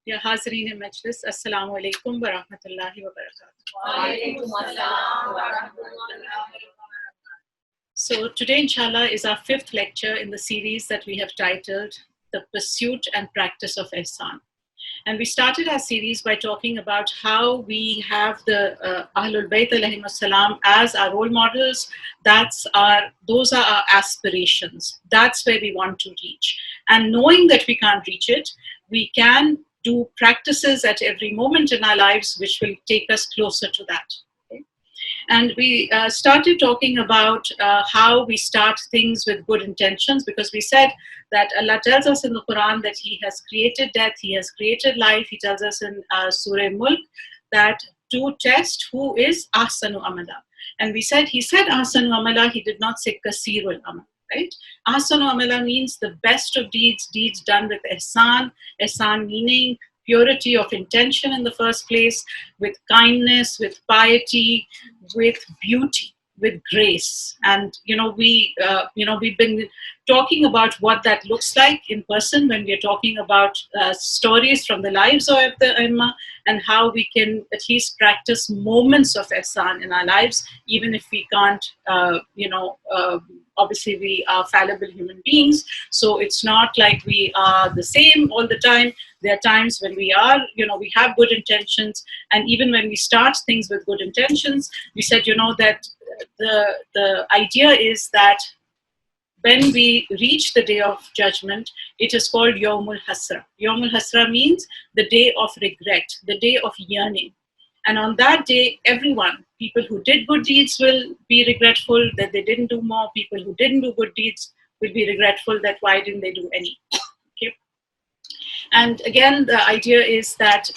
Ya Hazreen Majlis, Assalamu alaikum wa rahmatullahi wa barakatuh. So today, inshallah, is our fifth lecture in the series that we have titled The Pursuit and Practice of Ihsan. And we started our series by talking about how we have the Ahlul Bayt alayhim as-salam as our role models. Those are our aspirations. That's where we want to reach. And knowing that we can't reach it, we can do practices at every moment in our lives which will take us closer to that. Okay? And we started talking about how we start things with good intentions, because we said that Allah tells us in the Quran that He has created death, He has created life. He tells us in Surah Mulk that to test who is Ahsanu Amala. And we said, He said Ahsanu Amala, He did not say Kasirul Amal. Right? Ahsanu Amala means the best of deeds, deeds done with ihsan. Ihsan meaning purity of intention in the first place, with kindness, with piety, with beauty, with grace. And we've been talking about what that looks like in person when we're talking about stories from the lives of the Ummah, and how we can at least practice moments of ihsan in our lives, even if we can't, obviously we are fallible human beings, so it's not like we are the same all the time. There are times when we are, we have good intentions, and even when we start things with good intentions, we said, that the idea is that when we reach the day of judgment, it is called Yawmul Hasra. Yawmul Hasra means the day of regret, the day of yearning. And on that day, everyone, people who did good deeds will be regretful that they didn't do more. People who didn't do good deeds will be regretful that why didn't they do any. Okay? And again, the idea is that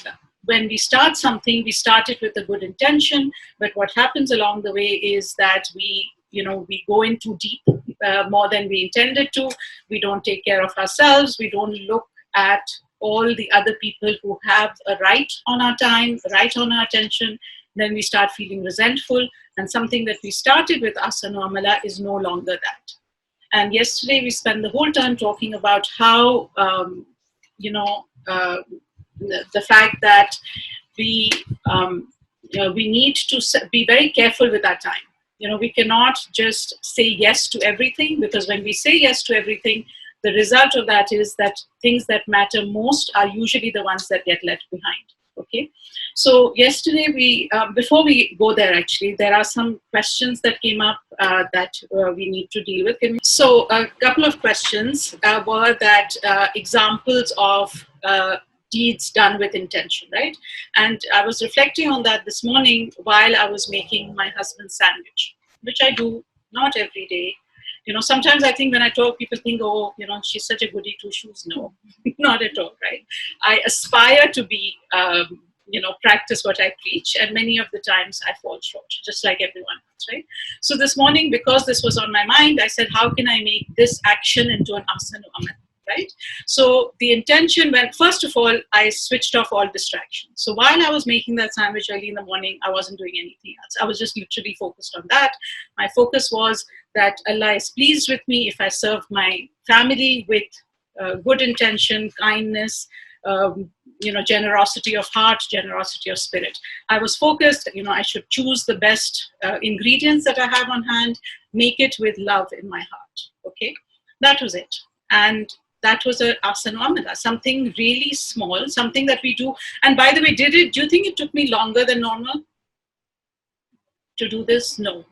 when we start something, we start it with a good intention. But what happens along the way is that we go in too deep, more than we intended to. We don't take care of ourselves. We don't look at all the other people who have a right on our time, right on our attention. Then we start feeling resentful, and something that we started with Ahsanu Amala is no longer that. And yesterday we spent the whole time talking about how, the fact that we need to be very careful with our time. We cannot just say yes to everything, because when we say yes to everything, the result of that is that things that matter most are usually the ones that get left behind. Okay, so yesterday before we go there, actually, there are some questions that came up that we need to deal with. So a couple of questions were that examples of deeds done with intention, right? And I was reflecting on that this morning while I was making my husband's sandwich, which I do not every day. Sometimes I think when I talk, people think, oh, she's such a goody two shoes. No, not at all, right? I aspire to be, practice what I preach, and many of the times I fall short, just like everyone else, right? So this morning, because this was on my mind, I said, how can I make this action into an Ahsanu Amal? Right? So the intention, when first of all, I switched off all distractions. So while I was making that sandwich early in the morning, I wasn't doing anything else. I was just literally focused on that. My focus was that Allah is pleased with me if I serve my family with good intention, kindness, generosity of heart, generosity of spirit. I was focused, I should choose the best ingredients that I have on hand, make it with love in my heart. Okay, that was it. And that was a Ahsanu Amala, something really small, something that we do. And by the way, do you think it took me longer than normal to do this? No.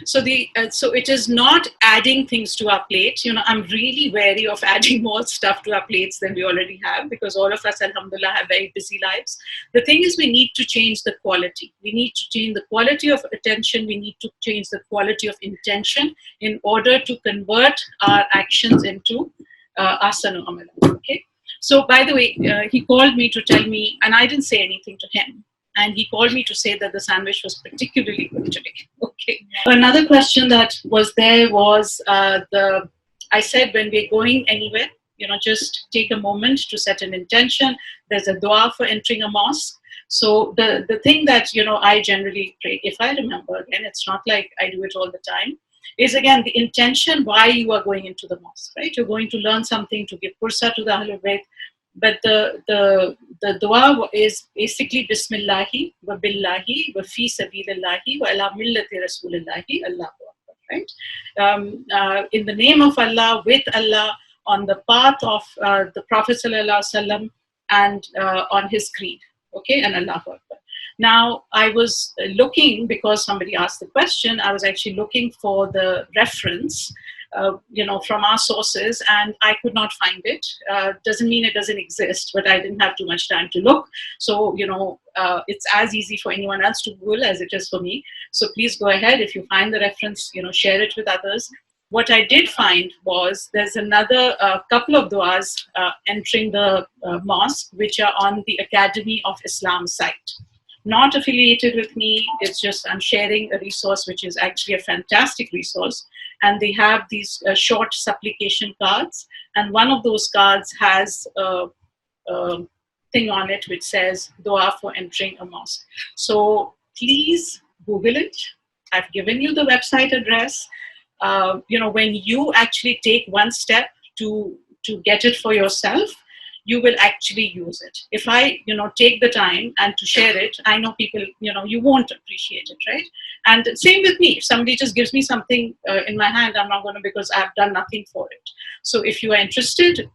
So so it is not adding things to our plate. I'm really wary of adding more stuff to our plates than we already have, because all of us, alhamdulillah, have very busy lives. The thing is, we need to change the quality. We need to change the quality of attention. We need to change the quality of intention in order to convert our actions into Ahsanu Amala. Okay. So by the way, he called me to tell me, and I didn't say anything to him. And he called me to say that the sandwich was particularly good today. Okay. Another question that was there was I said, when we're going anywhere, just take a moment to set an intention. There's a dua for entering a mosque. So the thing that, I generally pray, if I remember, again, it's not like I do it all the time, is again the intention why you are going into the mosque, right? You're going to learn something, to give pursa to the Ahlul Bayt. But the dua is basically Bismillahi wa billahi wa fi sabilillahi wa ala millati rasulillahi Allahu Akbar, right? In the name of Allah, with Allah, on the path of the Prophet Sallallahu Alaihi Wasallam, and on his creed, okay, and Allahu Akbar. Now, I was looking, because somebody asked the question, I was actually looking for the reference, from our sources, and I could not find it. Doesn't mean it doesn't exist, but I didn't have too much time to look. So, it's as easy for anyone else to Google as it is for me. So please go ahead. If you find the reference, share it with others. What I did find was there's another couple of du'as entering the mosque, which are on the Academy of Islam site. Not affiliated with me, it's just I'm sharing a resource which is actually a fantastic resource. And they have these short supplication cards. And one of those cards has a thing on it which says dua for entering a mosque. So please Google it. I've given you the website address. When you actually take one step to get it for yourself, you will actually use it. If I, take the time and to share it, I know people, you won't appreciate it, right? And same with me. If somebody just gives me something in my hand, I'm not going to, because I've done nothing for it. So if you are interested,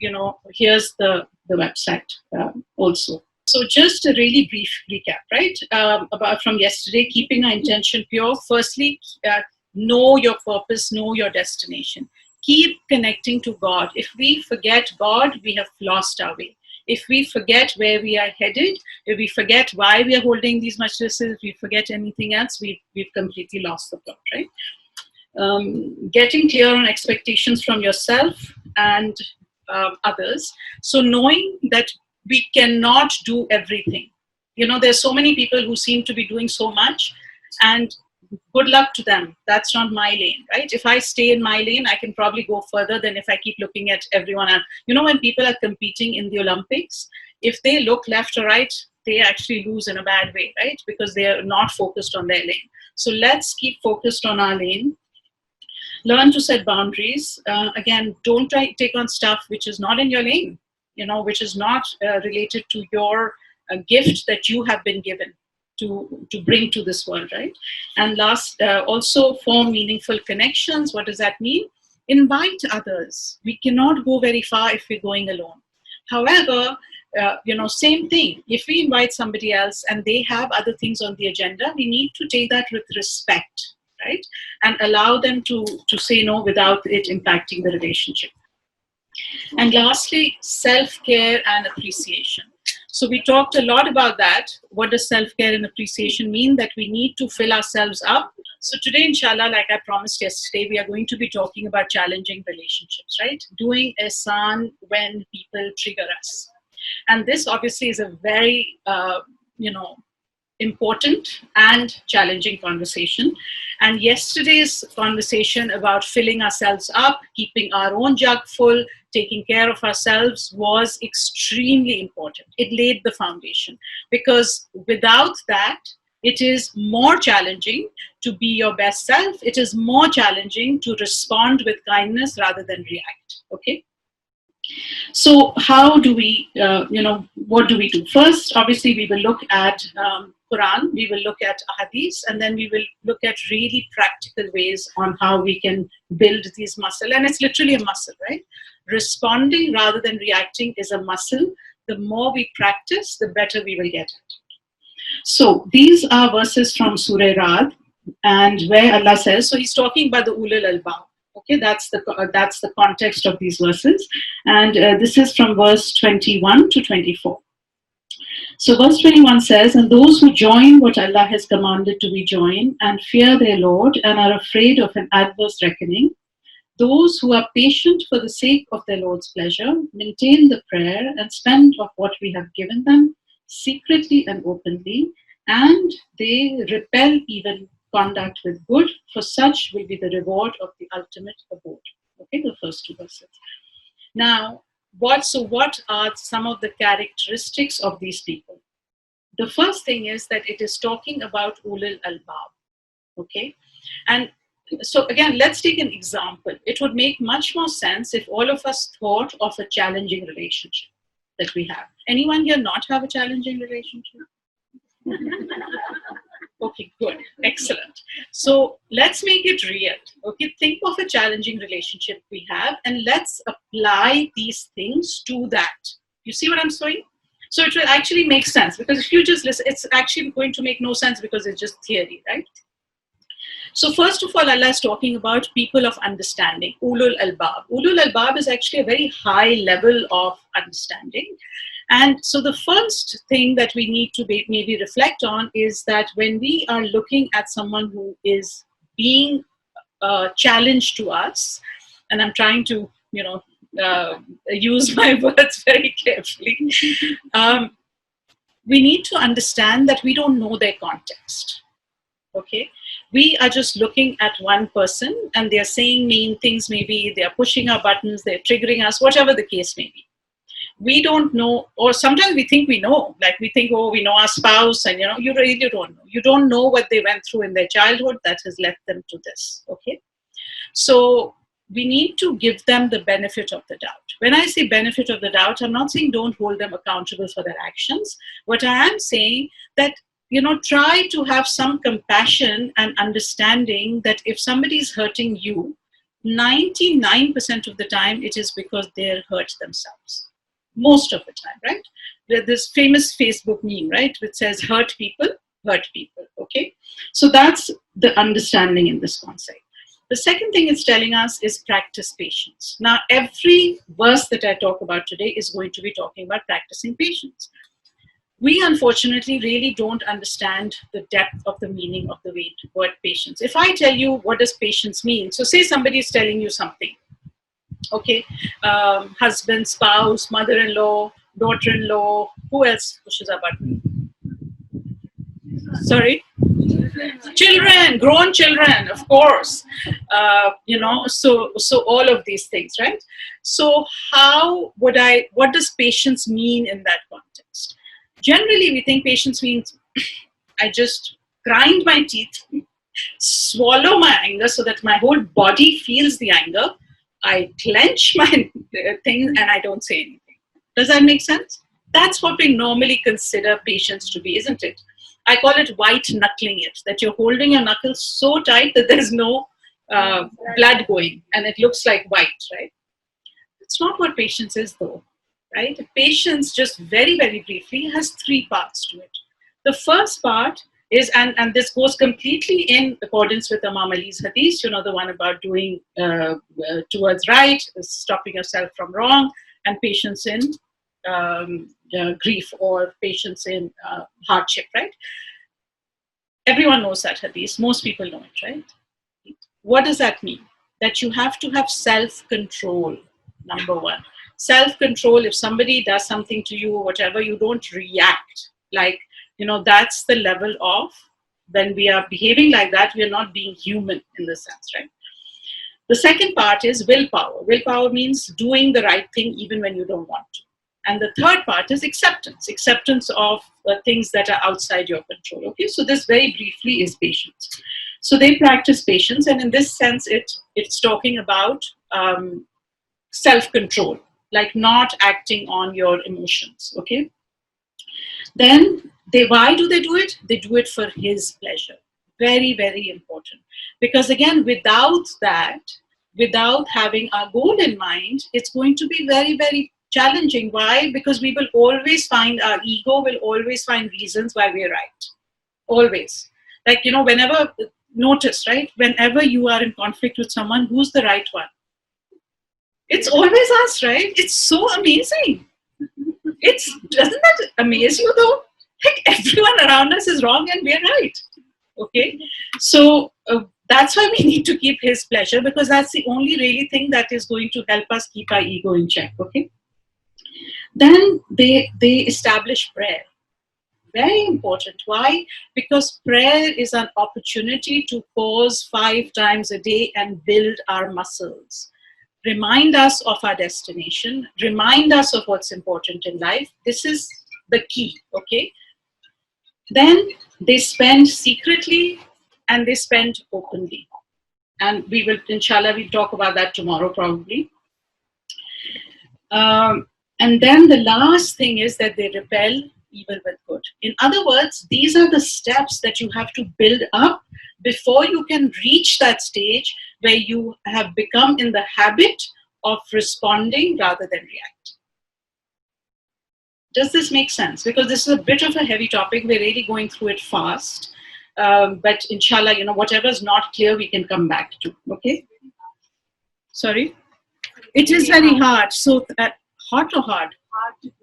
here's the website also. So just a really brief recap, right? About from yesterday, keeping our intention pure. Firstly, know your purpose, know your destination. Keep connecting to God. If we forget God, we have lost our way. If we forget where we are headed, if we forget why we are holding these majlises, we forget anything else, we've completely lost the plot, right? Getting clear on expectations from yourself and others. So knowing that we cannot do everything. There's so many people who seem to be doing so much, and good luck to them. That's not my lane, right? If I stay in my lane, I can probably go further than if I keep looking at everyone else. When people are competing in the Olympics, if they look left or right, they actually lose in a bad way, right? Because they are not focused on their lane. So let's keep focused on our lane. Learn to set boundaries. Again, don't take on stuff which is not in your lane, which is not related to your gift that you have been given to bring to this world, right? And last, also form meaningful connections. What does that mean? Invite others. We cannot go very far if we're going alone. However, same thing. If we invite somebody else and they have other things on the agenda, we need to take that with respect, right? And allow them to say no without it impacting the relationship. And lastly, self-care and appreciation. So we talked a lot about that. What does self-care and appreciation mean? That we need to fill ourselves up. So today, inshallah, like I promised yesterday, we are going to be talking about challenging relationships, right? Doing ihsan when people trigger us. And this obviously is a very, important and challenging conversation. And yesterday's conversation about filling ourselves up, keeping our own jug full, taking care of ourselves was extremely important. It laid the foundation, because without that, it is more challenging to be your best self. It is more challenging to respond with kindness rather than react, okay? So how do we, what do we do? First, obviously, we will look at Quran, we will look at Hadith, and then we will look at really practical ways on how we can build these muscle. And it's literally a muscle, right? Responding rather than reacting is a muscle. The more we practice, the better we will get it. So these are verses from Surah Ra'd, and where Allah says, so he's talking about the ulul albab. Okay, that's the context of these verses, and this is from verse 21 to 24. So verse 21 says, and those who join what Allah has commanded to be joined and fear their Lord and are afraid of an adverse reckoning, those who are patient for the sake of their Lord's pleasure, maintain the prayer and spend of what we have given them secretly and openly, and they repel evil conduct with good, for such will be the reward of the ultimate abode. Okay, the first two verses. Now, what are some of the characteristics of these people? The first thing is that it is talking about ulul albab. Okay, and so again, let's take an example. It would make much more sense if all of us thought of a challenging relationship. that we have. Anyone here not have a challenging relationship? Okay, good, excellent. So let's make it real. Okay, think of a challenging relationship we have and let's apply these things to that. You see what I'm saying? So it will actually make sense, because if you just listen, it's actually going to make no sense because it's just theory, right? So first of all, Allah is talking about people of understanding, ulul albab. Ulul albab is actually a very high level of understanding. And so the first thing that we need to maybe reflect on is that when we are looking at someone who is being challenged to us, and I'm trying to, use my words very carefully, we need to understand that we don't know their context. Okay, we are just looking at one person and they're saying mean things, maybe they're pushing our buttons, they're triggering us, whatever the case may be. We don't know, or sometimes we think we know, like we think, oh, we know our spouse, and you really don't know. You don't know what they went through in their childhood that has led them to this. Okay, so we need to give them the benefit of the doubt. When I say benefit of the doubt, I'm not saying don't hold them accountable for their actions. What I am saying that, try to have some compassion and understanding that if somebody is hurting you, 99% of the time it is because they're hurt themselves. Most of the time, right? There's this famous Facebook meme, right, which says hurt people, okay? So that's the understanding in this concept. The second thing it's telling us is practice patience. Now, every verse that I talk about today is going to be talking about practicing patience. We unfortunately really don't understand the depth of the meaning of the word patience. If I tell you what does patience mean, so say somebody is telling you something, okay, husband, spouse, mother-in-law, daughter-in-law, who else pushes a button? Sorry? Children, grown children, of course. So all of these things, right? So what does patience mean in that context? Generally, we think patience means I just grind my teeth, swallow my anger so that my whole body feels the anger. I clench my thing and I don't say anything. Does that make sense? That's what we normally consider patience to be, isn't it? I call it white knuckling it, that you're holding your knuckles so tight that there's no blood going and it looks like white, right? That's not what patience is though, right? Patience, just very, very briefly, has three parts to it. The first part is, and this goes completely in accordance with Imam Ali's hadith, the one about doing towards right, stopping yourself from wrong, and patience in grief or patience in hardship, right? Everyone knows that hadith. Most people know it, right? What does that mean? That you have to have self-control, number one. Self-control, if somebody does something to you or whatever, you don't react. Like, that's the level of, when we are behaving like that, we are not being human in the sense, right? The second part is willpower. Willpower means doing the right thing even when you don't want to. And the third part is acceptance of things that are outside your control. Okay, so this very briefly is patience. So they practice patience, and in this sense, it's talking about self-control, like not acting on your emotions. Okay. Then why do they do it? They do it for his pleasure. Very, very important. Because again, without that, without having our goal in mind, it's going to be very, very challenging. Why? Because we will always find, our ego will always find reasons why we're right. Always. Like, whenever, notice, right? Whenever you are in conflict with someone, who's the right one? It's always us, right? It's so amazing. Doesn't that amaze you though? Like everyone around us is wrong and we're right. Okay. So that's why we need to keep his pleasure, because that's the only really thing that is going to help us keep our ego in check. Okay. Then they establish prayer. Very important. Why? Because prayer is an opportunity to pause 5 times a day and build our muscles. Remind us of our destination. Remind us of what's important in life. This is the key, okay? Then they spend secretly and they spend openly. And we will, inshallah, we'll talk about that tomorrow probably. And then the last thing is that they repel evil with good. In other words, these are the steps that you have to build up before you can reach that stage where you have become in the habit of responding rather than reacting. Does this make sense? Because this is a bit of a heavy topic. We're really going through it fast. But inshallah, whatever is not clear, we can come back to. Okay? Sorry? It is very hard. So, hot or hard? Hard to do.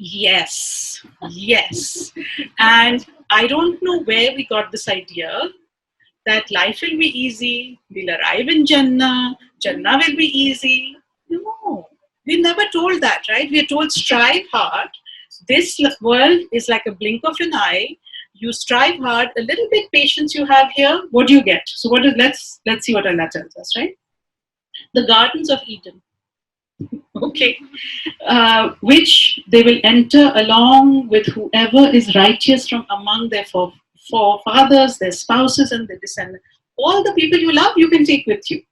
Yes, yes. And I don't know where we got this idea that life will be easy, we'll arrive in Jannah, Jannah will be easy. No, we're never told that, right? We're told strive hard. This world is like a blink of an eye. You strive hard, a little bit patience you have here, what do you get? So what is, let's see what Allah tells us, right? The gardens of Eden. Okay, which they will enter along with whoever is righteous from among their forefathers, their spouses, and their descendants. All the people you love, you can take with you.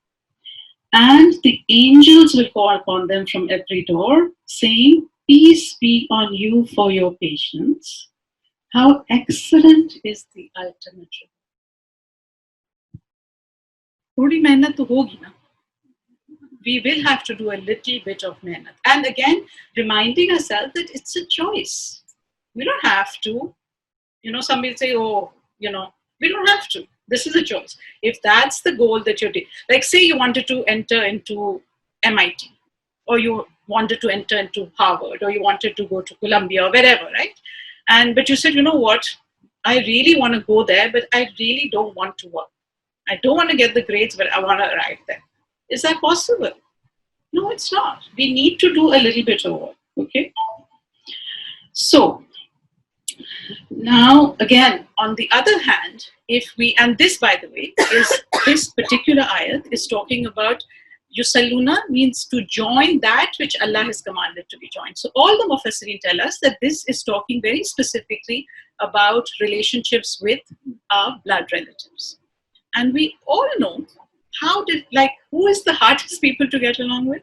And the angels will call upon them from every door, saying, "Peace be on you for your patience. How excellent is the ultimate reward." Thodi mehnat to hogi na. We will have to do a little bit of mehnat. And again, reminding ourselves that it's a choice. We don't have to. Some will say, oh, we don't have to. This is a choice. If that's the goal that you're doing, like say you wanted to enter into MIT, or you wanted to enter into Harvard, or you wanted to go to Columbia, or wherever, right? But you said, you know what? I really want to go there, but I really don't want to work. I don't want to get the grades, but I want to arrive there. Is that possible? No, it's not. We need to do a little bit of work, okay? So, now again, on the other hand, and this by the way, this particular ayat is talking about Yusalluna means to join that which Allah has commanded to be joined. So all the Mufassirin tell us that this is talking very specifically about relationships with our blood relatives. And we all know who is the hardest people to get along with?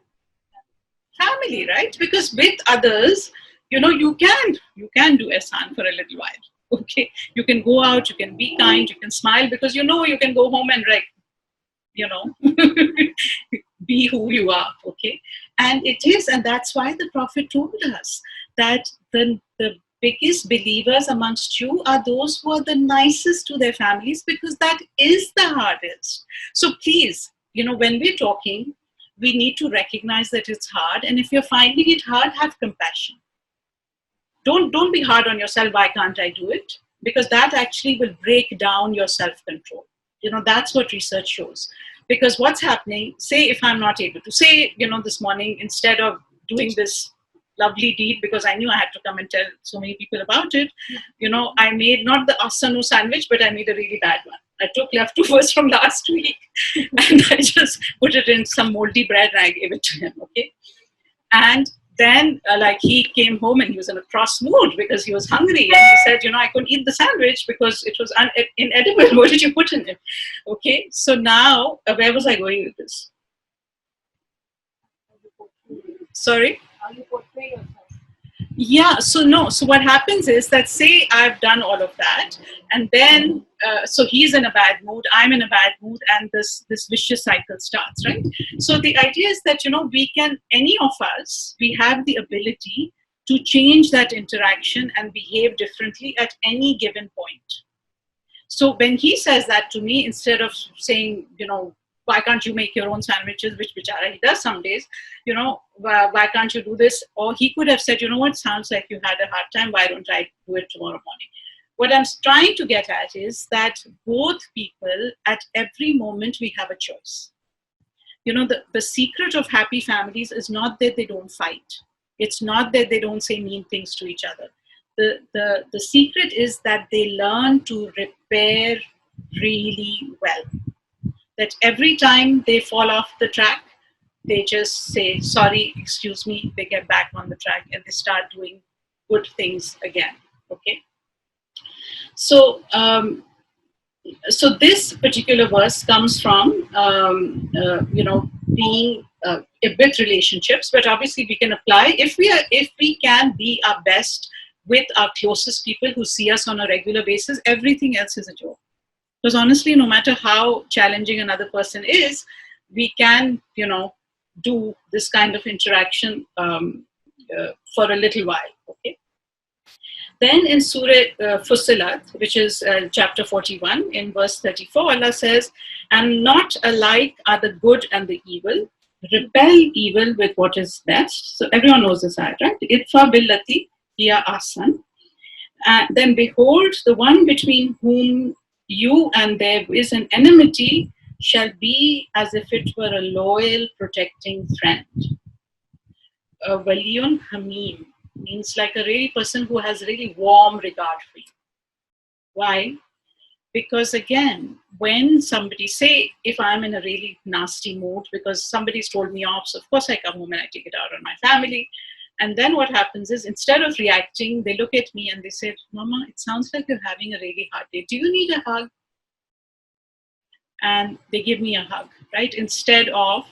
Family, right? Because with others, you can do ihsan for a little while. Okay, you can go out, you can be kind, you can smile, because you can go home and be who you are. Okay, and that's why the Prophet told us that the biggest believers amongst you are those who are the nicest to their families, because that is the hardest. So please, when we're talking, we need to recognize that it's hard, and if you're finding it hard, have compassion. Don't be hard on yourself. Why can't I do it? Because that actually will break down your self-control. That's what research shows. Because what's happening, say if I'm not able to, say, this morning, instead of doing this lovely deed, because I knew I had to come and tell so many people about it, I made not the asanu sandwich, but I made a really bad one. I took leftovers from last week and I just put it in some moldy bread and I gave it to him, okay? And then he came home and he was in a cross mood because he was hungry, and he said, I couldn't eat the sandwich because it was inedible. What did you put in it? Okay, so now where was I going with this? Sorry? How you portray yourself. Yeah, so what happens is that, say I've done all of that, and then so he's in a bad mood, I'm in a bad mood, and this vicious cycle starts, right? So the idea is that any of us, we have the ability to change that interaction and behave differently at any given point. So when he says that to me, instead of saying, why can't you make your own sandwiches, which bichara he does some days, why can't you do this? Or he could have said, what, sounds like you had a hard time, why don't I do it tomorrow morning? What I'm trying to get at is that both people, at every moment, we have a choice. The secret of happy families is not that they don't fight. It's not that they don't say mean things to each other. The secret is that they learn to repair really well. That every time they fall off the track, they just say, sorry, excuse me, they get back on the track and they start doing good things again, okay? So, so this particular verse comes from, being with relationships, but obviously we can apply if we can be our best with our closest people who see us on a regular basis. Everything else is a joke. Because honestly, no matter how challenging another person is, we can, do this kind of interaction for a little while. Okay. Then in Surah Fussilat, which is chapter 41, in verse 34, Allah says, "And not alike are the good and the evil. Repel evil with what is best." So everyone knows this ayat, right? Idfa billati hiya ahsan. Then behold, the one between whom you and there is an enmity shall be as if it were a loyal, protecting friend. A waliyun hamim means like a really person who has really warm regard for you. Why? Because again, when somebody, say, if I'm in a really nasty mood because somebody's told me off, so of course I come home and I take it out on my family. And then what happens is, instead of reacting, they look at me and they say, "Mama, it sounds like you're having a really hard day. Do you need a hug?" And they give me a hug, right? Instead of,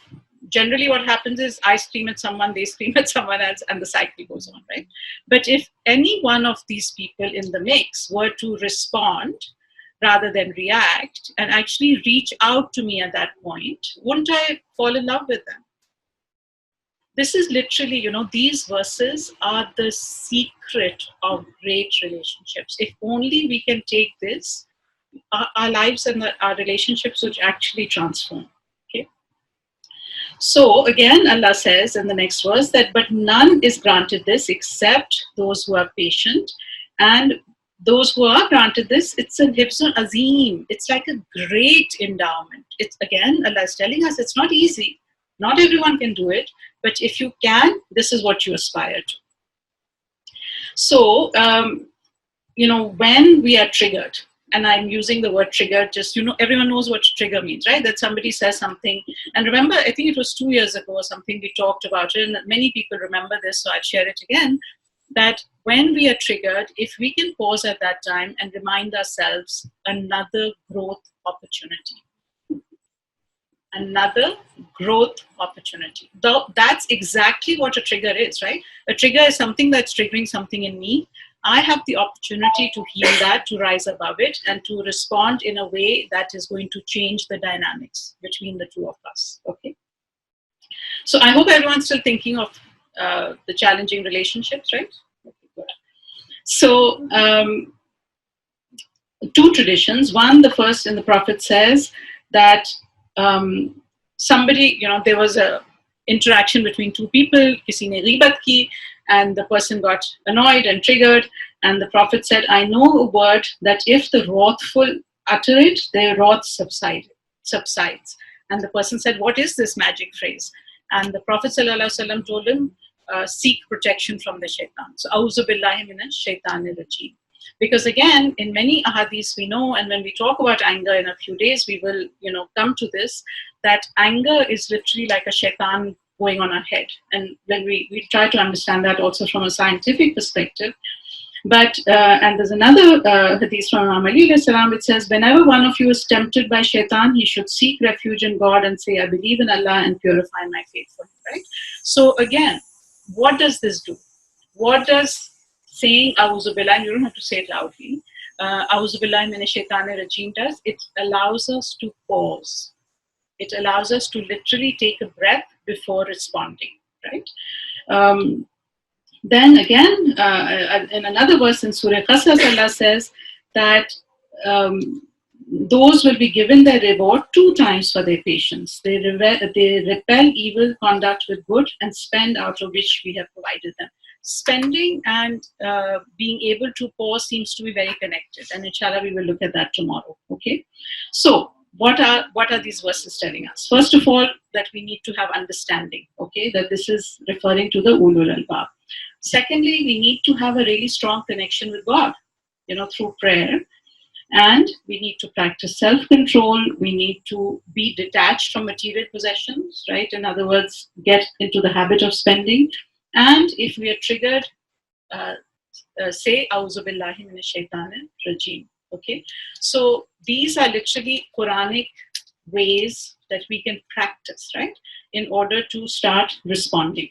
generally what happens is I scream at someone, they scream at someone else, and the cycle goes on, right? But if any one of these people in the mix were to respond rather than react and actually reach out to me at that point, wouldn't I fall in love with them? This is literally, these verses are the secret of great relationships. If only we can take this, our lives and our relationships would actually transform. Okay. So again, Allah says in the next verse that, "But none is granted this except those who are patient, and those who are granted this, it's a hibsun azim. It's like a great endowment." It's, again, Allah is telling us it's not easy. Not everyone can do it, but if you can, this is what you aspire to. So, when we are triggered, and I'm using the word trigger, just, everyone knows what trigger means, right? That somebody says something. And remember, I think it was 2 years ago or something, we talked about it, and many people remember this, so I'll share it again, that when we are triggered, if we can pause at that time and remind ourselves another growth opportunity. Another growth opportunity. That's exactly what a trigger is, right? A trigger is something that's triggering something in me. I have the opportunity to heal that, to rise above it, and to respond in a way that is going to change the dynamics between the two of us. Okay. So I hope everyone's still thinking of the challenging relationships, right? Okay, good. So two traditions. One, the first in the Prophet says that somebody, there was a interaction between two people, kisi ne ghibat ki, and the person got annoyed and triggered, and the Prophet said, "I know a word that if the wrathful utter it, their wrath subsides." And the person said, "What is this magic phrase?" And the Prophet ﷺ told him, "Seek protection from the shaitan." So, "Auzu billahi minash shaitanir rajim." Because again, in many ahadiths we know, and when we talk about anger in a few days, we will, come to this, that anger is literally like a shaitan going on our head. And when we try to understand that also from a scientific perspective. But, and there's another hadith from Imam Ali alayhi salam, it says, "Whenever one of you is tempted by shaitan, he should seek refuge in God and say, I believe in Allah and purify my faith for him," right? So again, what does this do? What does saying Auzu Billah, and you don't have to say it loudly, Auzu Billahi Minash Shaitanir Rajim does? It allows us to pause. It allows us to literally take a breath before responding, right? Then again, in another verse in Surah Qasas, Allah says that those will be given their reward 2 times for their patience. They repel evil conduct with good and spend out of which we have provided them. Spending and being able to pause seems to be very connected, and inshallah we will look at that tomorrow. Okay, so what are these verses telling us? First of all, that we need to have understanding. Okay, that this is referring to the ulul albab. Secondly, we need to have a really strong connection with God, through prayer. And we need to practice self-control. We need to be detached from material possessions, right? In other words, get into the habit of spending. And if we are triggered, say, Auzu billahi minash shaitanir rajim. Okay? So these are literally Quranic ways that we can practice, right, in order to start responding.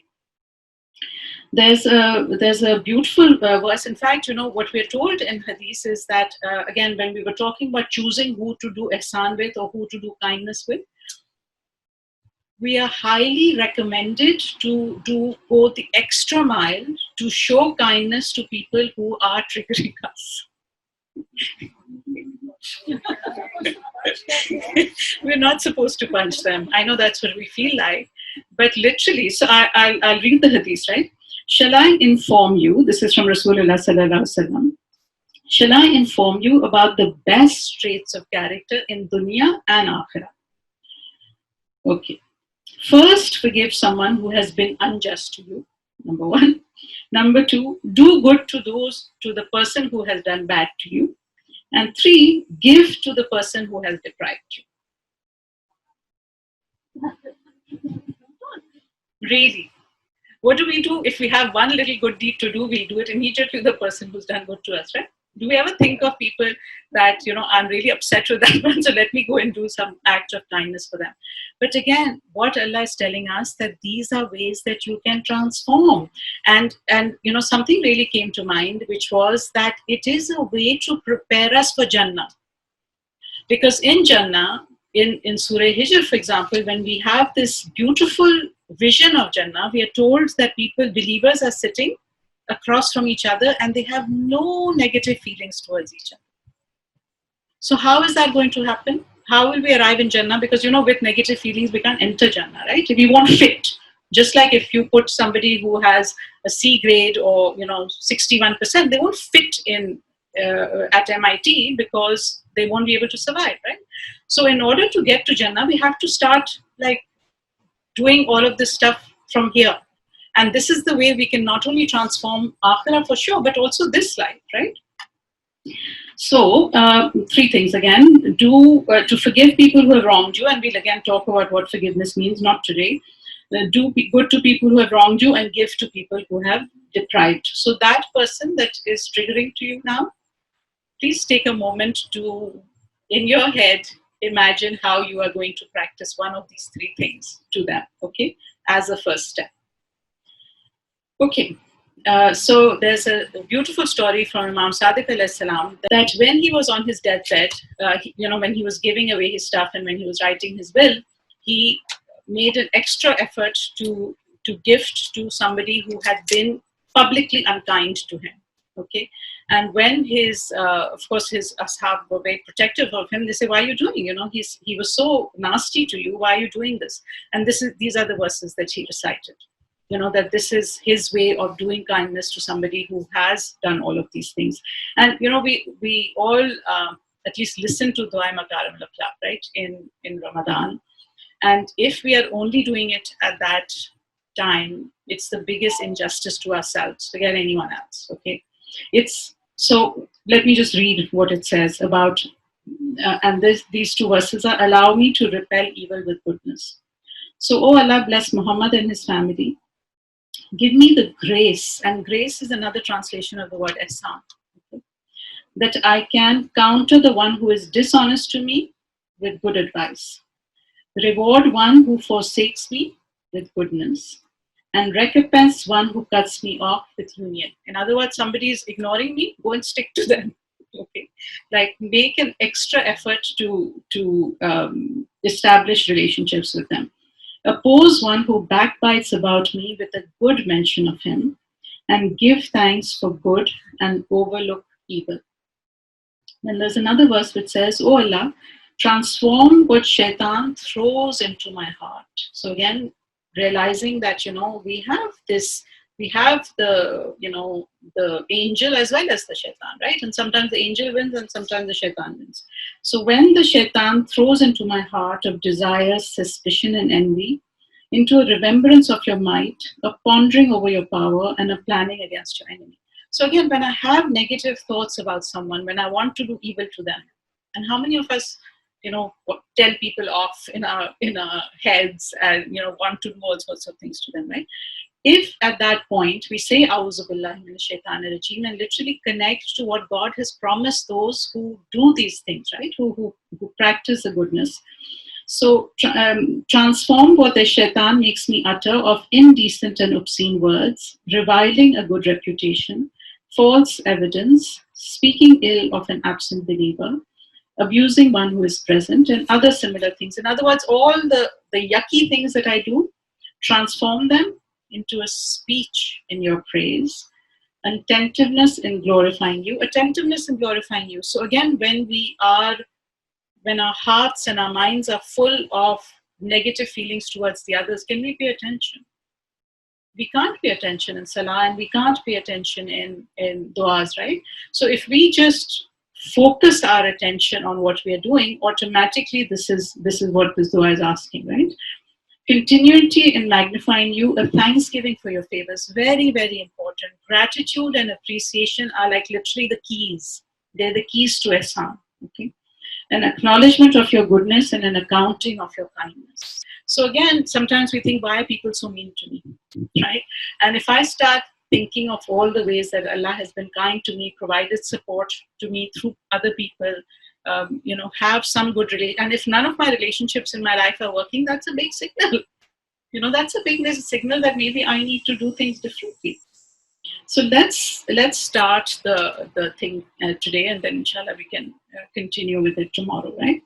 There's a beautiful verse. In fact, what we're told in Hadith is that, again, when we were talking about choosing who to do ihsan with or who to do kindness with, we are highly recommended to go the extra mile to show kindness to people who are triggering us. We're not supposed to punch them. I know that's what we feel like, but literally, so I'll read the hadith, right? Shall I inform you, this is from Rasulullah sallallahu alaihi wasallam, shall I inform you about the best traits of character in dunya and akhirah? Okay. First, forgive someone who has been unjust to you, number one. Number two, do good to the person who has done bad to you. And three, give to the person who has deprived you. Really. What do we do if we have one little good deed to do? We'll do it immediately to the person who's done good to us, right? Do we ever think of people that, I'm really upset with that one, so let me go and do some act of kindness for them? But again, what Allah is telling us, that these are ways that you can transform. And something really came to mind, which was that it is a way to prepare us for Jannah. Because in Jannah, in Surah Hijr, for example, when we have this beautiful vision of Jannah, we are told that believers are sitting across from each other and they have no negative feelings towards each other. So how is that going to happen? How will we arrive in Jannah? Because, with negative feelings, we can't enter Jannah, right? We won't fit. Just like if you put somebody who has a C grade or, 61%, they won't fit in at MIT because they won't be able to survive, right? So in order to get to Jannah, we have to start doing all of this stuff from here. And this is the way we can not only transform akhirah for sure, but also this life, right? So, three things again. To forgive people who have wronged you, and we'll again talk about what forgiveness means, not today. Do good to people who have wronged you and give to people who have deprived. So that person that is triggering to you now, please take a moment to, in your head, imagine how you are going to practice one of these three things to them, okay, as a first step. Okay, so there's a beautiful story from Imam Sadiq alayhi salam, that when he was on his deathbed, when he was giving away his stuff and when he was writing his will, he made an extra effort to gift to somebody who had been publicly unkind to him. Okay, and when of course his ashab were very protective of him, they say, why are you doing? He was so nasty to you. Why are you doing this? And these are the verses that he recited. That this is his way of doing kindness to somebody who has done all of these things. And we all at least listen to Dua Makarim al-Akhlaq, right, in Ramadan. And if we are only doing it at that time, it's the biggest injustice to ourselves. Forget anyone else. Okay. So let me just read what it says about, and these two verses are, allow me to repel evil with goodness. So, oh Allah, bless Muhammad and his family. Give me the grace, and grace is another translation of the word ihsan, okay, that I can counter the one who is dishonest to me with good advice, reward one who forsakes me with goodness, and recompense one who cuts me off with union. In other words, somebody is ignoring me, go and stick to them. Okay, make an extra effort to establish relationships with them. Oppose one who backbites about me with a good mention of him, and give thanks for good and overlook evil. Then there's another verse which says, oh Allah, transform what shaitan throws into my heart. So again, realizing that, we have the angel as well as the shaitan, right? And sometimes the angel wins and sometimes the shaitan wins. So when the shaitan throws into my heart of desires, suspicion and envy, into a remembrance of your might, a pondering over your power, and a planning against your enemy. So again, when I have negative thoughts about someone, when I want to do evil to them, and how many of us, tell people off in our heads and, want to do all sorts of things to them, right? If at that point we say, A'udhu billahi minash shaitanir rajeem, and literally connect to what God has promised those who do these things, right? Who practice the goodness. So transform what the shaitan makes me utter of indecent and obscene words, reviling a good reputation, false evidence, speaking ill of an absent believer, abusing one who is present, and other similar things. In other words, all the yucky things that I do, transform them into a speech in your praise, attentiveness in glorifying you, attentiveness in glorifying you. So again, when our hearts and our minds are full of negative feelings towards the others, can we pay attention? We can't pay attention in salah, and we can't pay attention in du'as, right? So if we just focus our attention on what we are doing, automatically this is what this dua is asking, right? Continuity in magnifying you, a thanksgiving for your favors. Very, very important. Gratitude and appreciation are like literally the keys. They're the keys to ihsan, okay? An acknowledgement of your goodness and an accounting of your kindness. So again, sometimes we think, why are people so mean to me, right? And if I start thinking of all the ways that Allah has been kind to me, provided support to me through other people, have some good relation. And if none of my relationships in my life are working, that's a big signal. That's a big signal that maybe I need to do things differently. So let's start the thing today, and then inshallah we can continue with it tomorrow, right?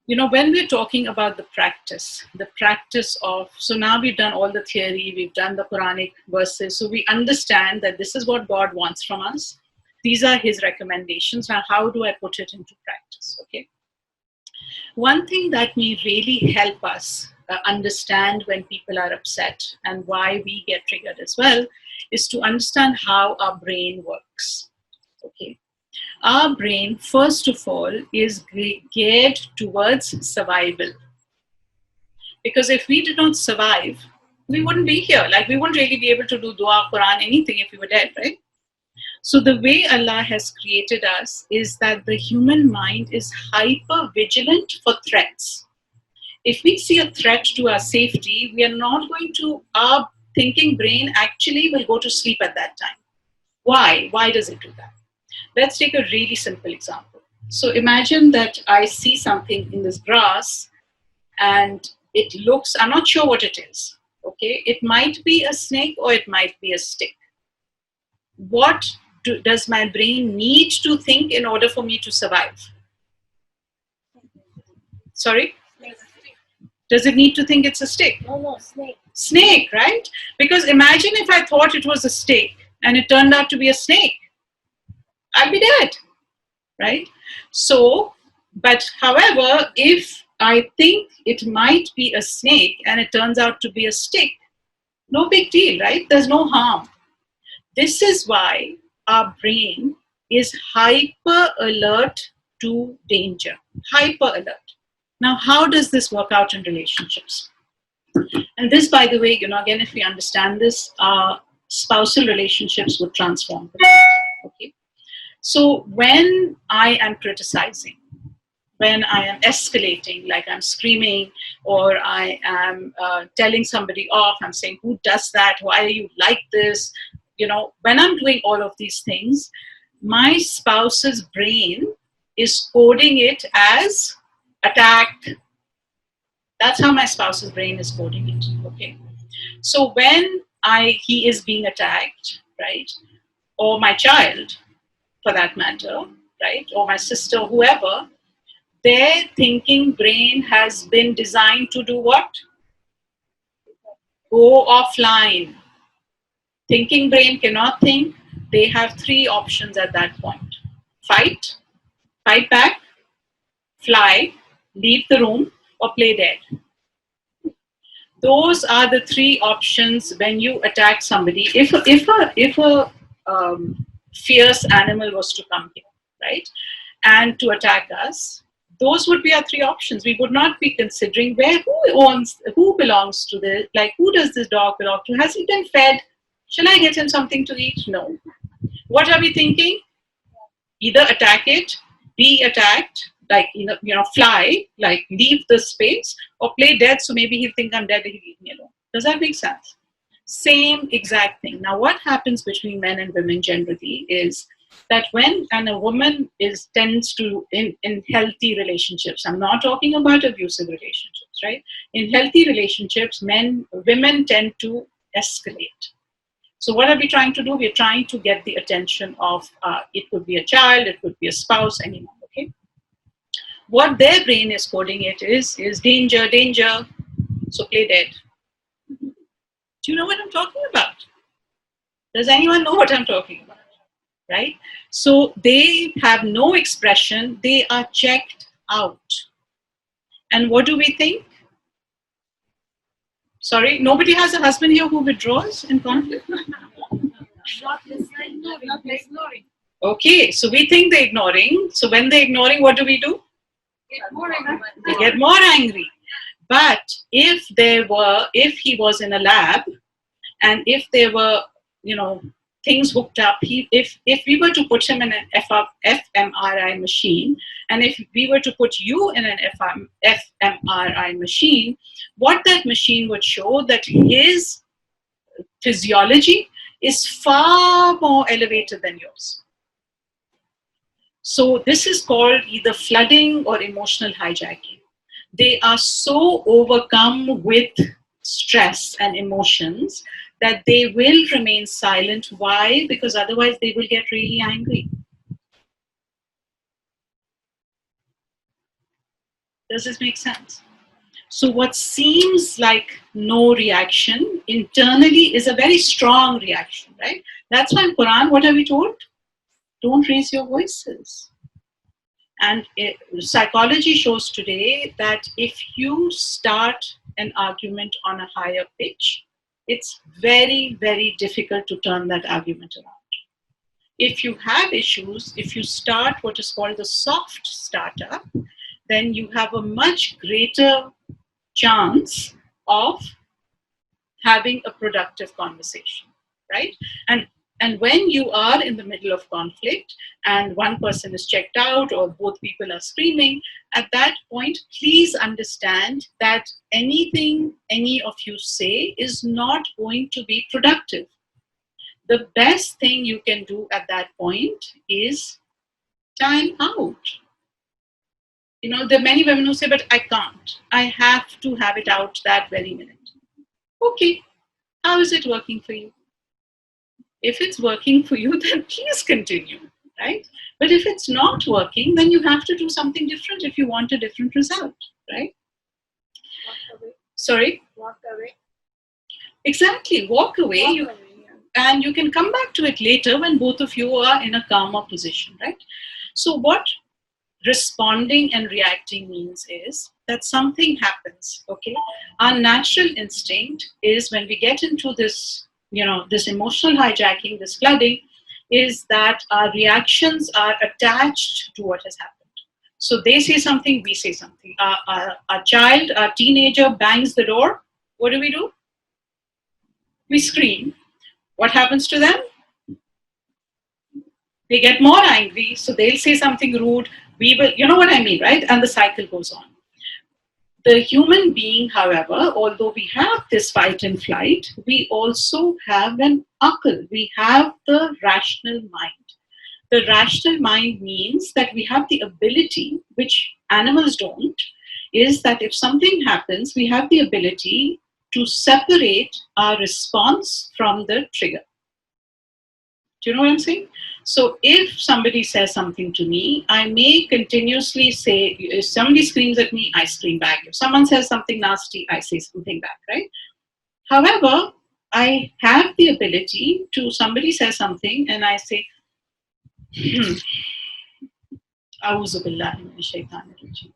When we're talking about the practice of, so now we've done all the theory, we've done the Quranic verses, so we understand that this is what God wants from us. These are his recommendations. Now, how do I put it into practice? Okay. One thing that may really help us understand when people are upset and why we get triggered as well is to understand how our brain works. Okay. Our brain, first of all, is geared towards survival. Because if we did not survive, we wouldn't be here. Like, we wouldn't really be able to do dua, Quran, anything if we were dead, right? So the way Allah has created us is that the human mind is hyper vigilant for threats. If we see a threat to our safety, we are not going to, our thinking brain actually will go to sleep at that time. Why? Why does it do that? Let's take a really simple example. So imagine that I see something in this grass and it looks, I'm not sure what it is. Okay, it might be a snake or it might be a stick. What does my brain need to think in order for me to survive? Sorry? Does it need to think it's a stick? No, snake. Snake, right? Because imagine if I thought it was a stick and it turned out to be a snake. I'd be dead, right? So, but however, if I think it might be a snake and it turns out to be a stick, no big deal, right? There's no harm. This is why our brain is hyper alert to danger, hyper alert. Now, how does this work out in relationships? And this, by the way, again, if we understand this, our spousal relationships would transform. Okay. So when I am criticizing, when I am escalating, like I'm screaming, or I am telling somebody off, I'm saying, who does that? Why are you like this? When I'm doing all of these things, my spouse's brain is coding it as attack. That's how my spouse's brain is coding it, okay? So when he is being attacked, right? Or my child, for that matter, right? Or my sister, whoever, their thinking brain has been designed to do what? Go offline. Thinking brain cannot think. They have three options at that point. Fight back, fly, leave the room, or play dead. Those are the three options when you attack somebody. If a fierce animal was to come here, right, and to attack us, those would be our three options. We would not be considering who belongs to this, like who does this dog belong to? Has he been fed? Shall I get him something to eat? No. What are we thinking? Either attack it, be attacked, like fly, like leave the space, or play dead, so maybe he'll think I'm dead and he'll leave me alone. Does that make sense? Same exact thing. Now, what happens between men and women generally is that when a woman tends to in healthy relationships, I'm not talking about abusive relationships, right? In healthy relationships, women tend to escalate. So what are we trying to do? We're trying to get the attention of, it could be a child, it could be a spouse, anyone, okay? What their brain is coding it is danger, danger, so play dead. Do you know what I'm talking about? Does anyone know what I'm talking about? Right? So they have no expression, they are checked out. And what do we think? Sorry, nobody has a husband here who withdraws in conflict? Not listening, not ignoring. Okay, so we think they're ignoring. So when they're ignoring, what do? Get more angry. They get more angry. But if he was in a lab, and if there were, things hooked up, if we were to put him in an fMRI machine, and if we were to put you in an fMRI machine, what that machine would show that his physiology is far more elevated than yours. So this is called either flooding or emotional hijacking. They are so overcome with stress and emotions that they will remain silent. Why? Because otherwise they will get really angry. Does this make sense? So what seems like no reaction internally is a very strong reaction, right? That's why in Quran, what are we told? Don't raise your voices. And psychology shows today that if you start an argument on a higher pitch, it's very, very difficult to turn that argument around. If you have issues, if you start what is called the soft startup, then you have a much greater chance of having a productive conversation, right? And when you are in the middle of conflict and one person is checked out or both people are screaming, at that point, please understand that anything any of you say is not going to be productive. The best thing you can do at that point is time out. There are many women who say, but I can't. I have to have it out that very minute. Okay, how is it working for you? If it's working for you, then please continue, right? But if it's not working, then you have to do something different if you want a different result, right? Walk away. Sorry? Walk away. Exactly, walk away. Walk away, yeah. And you can come back to it later when both of you are in a calmer position, right? So what responding and reacting means is that something happens, okay? Our natural instinct is when we get into this, this emotional hijacking, this flooding, is that our reactions are attached to what has happened. So they say something, we say something. Our child, our teenager bangs the door. What do? We scream. What happens to them? They get more angry, so they'll say something rude. We will, you know what I mean, right? And the cycle goes on. The human being, however, although we have this fight and flight, we also have an akal. We have the rational mind. The rational mind means that we have the ability, which animals don't, is that if something happens, we have the ability to separate our response from the trigger. Do you know what I'm saying? So if somebody says something to me, I may continuously say, if somebody screams at me, I scream back. If someone says something nasty, I say something back, right? However, I have the ability to, somebody says something and I say, A'udhu billahi minash shaitanir rajim.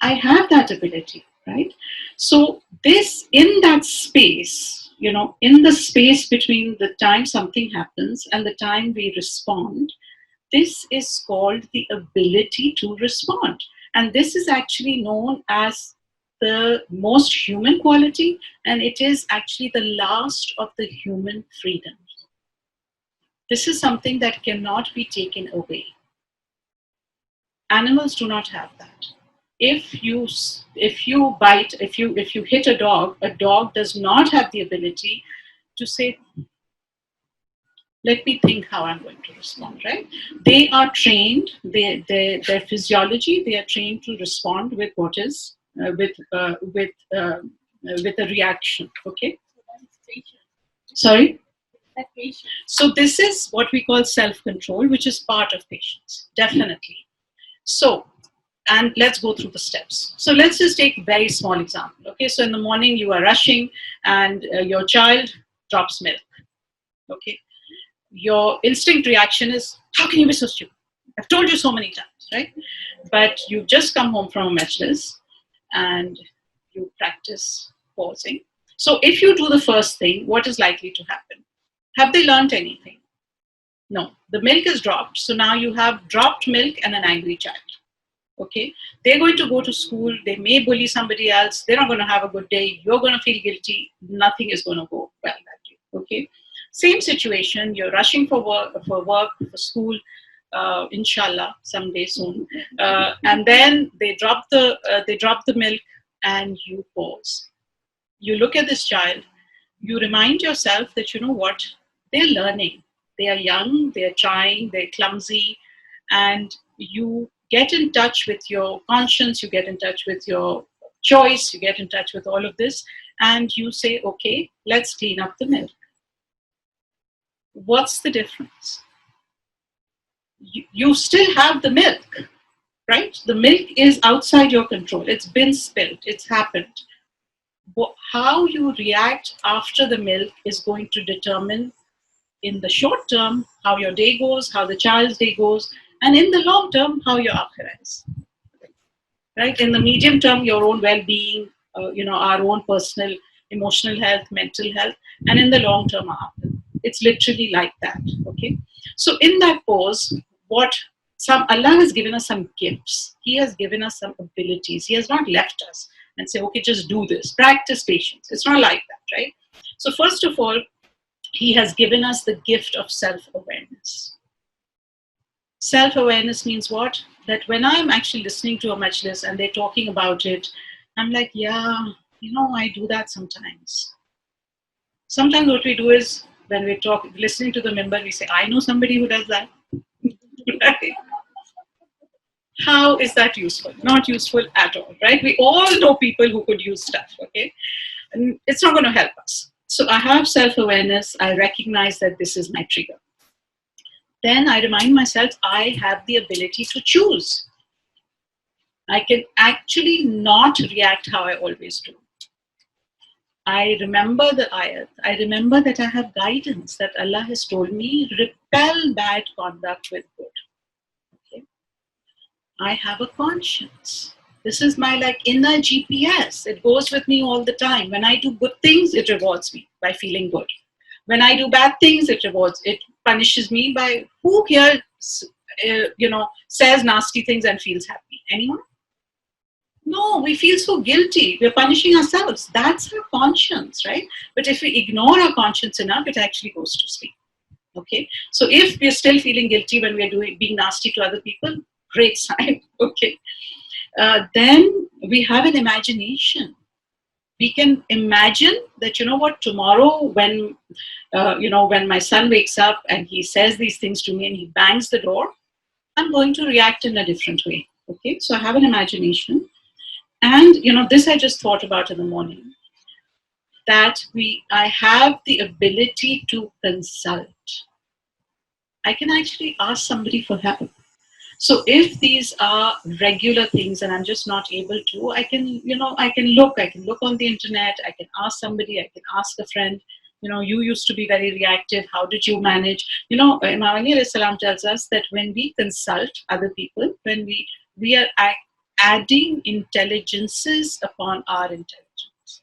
I have that ability, right? So this, in that space, in the space between the time something happens and the time we respond, this is called the ability to respond. And this is actually known as the most human quality, and it is actually the last of the human freedoms. This is something that cannot be taken away. Animals do not have that. If you bite, if you hit a dog does not have the ability to say, Let me think how I'm going to respond, right? They are trained, their physiology, they are trained to respond with what is, with a reaction, okay? Sorry? So this is what we call self-control, which is part of patience, definitely. So, and let's go through the steps. So let's just take a very small example, okay? So in the morning you are rushing and your child drops milk, okay? Your instinct reaction is, how can you be so stupid? I've told you so many times, right? But you've just come home from a majlis and you practice pausing. So if you do the first thing, what is likely to happen? Have they learned anything? No. The milk is dropped. So now you have dropped milk and an angry child. Okay? They're going to go to school. They may bully somebody else. They're not going to have a good day. You're going to feel guilty. Nothing is going to go well that day. Okay? Same situation. You're rushing for work, for school, inshallah, someday soon. And then they drop the milk and you pause. You look at this child. You remind yourself that, you know what, they're learning. They are young, they're trying, they're clumsy, and you get in touch with your conscience, you get in touch with your choice, you get in touch with all of this, and you say, okay, let's clean up the milk. What's the difference? You still have the milk, right? The milk is outside your control. It's been spilled, it's happened. How you react after the milk is going to determine in the short term how your day goes, how the child's day goes, and in the long term how your akhirah is. Right? In the medium term, your own well-being, our own personal emotional health, mental health, and in the long term, it's literally like that. Okay. So in that pause, Allah has given us some gifts. He has given us some abilities. He has not left us and say, okay, just do this. Practice patience. It's not like that, right? So first of all, He has given us the gift of self-awareness. Self-awareness means what? That when I'm actually listening to a majlis and they're talking about it, I'm like, yeah, I do that sometimes. Sometimes what we do is when we're listening to the member, we say, I know somebody who does that. Right? How is that useful? Not useful at all, right? We all know people who could use stuff, okay? And it's not going to help us. So I have self-awareness. I recognize that this is my trigger. Then I remind myself I have the ability to choose. I can actually not react how I always do. I remember the ayat. I remember that I have guidance, that Allah has told me, repel bad conduct with good. Okay? I have a conscience. This is my inner GPS. It goes with me all the time. When I do good things, it rewards me by feeling good. When I do bad things, it punishes me by who here, says nasty things and feels happy? Anyone? No, we feel so guilty. We're punishing ourselves. That's our conscience, right? But if we ignore our conscience enough, it actually goes to sleep. Okay? So if we're still feeling guilty when we're being nasty to other people, great sign. Okay? Then we have an imagination. We can imagine that, tomorrow when, when my son wakes up and he says these things to me and he bangs the door, I'm going to react in a different way. Okay, so I have an imagination. And, this I just thought about in the morning, that I have the ability to consult. I can actually ask somebody for help. So if these are regular things and I'm just not able to, I can look on the internet, I can ask somebody, I can ask a friend, you used to be very reactive, how did you manage? Imam Ali alayhi salam tells us that when we consult other people, when we are adding intelligences upon our intelligence.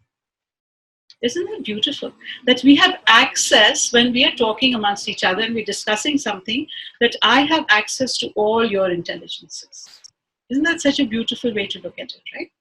Isn't that beautiful? That we have access when we are talking amongst each other and we're discussing something, that I have access to all your intelligences. Isn't that such a beautiful way to look at it, right?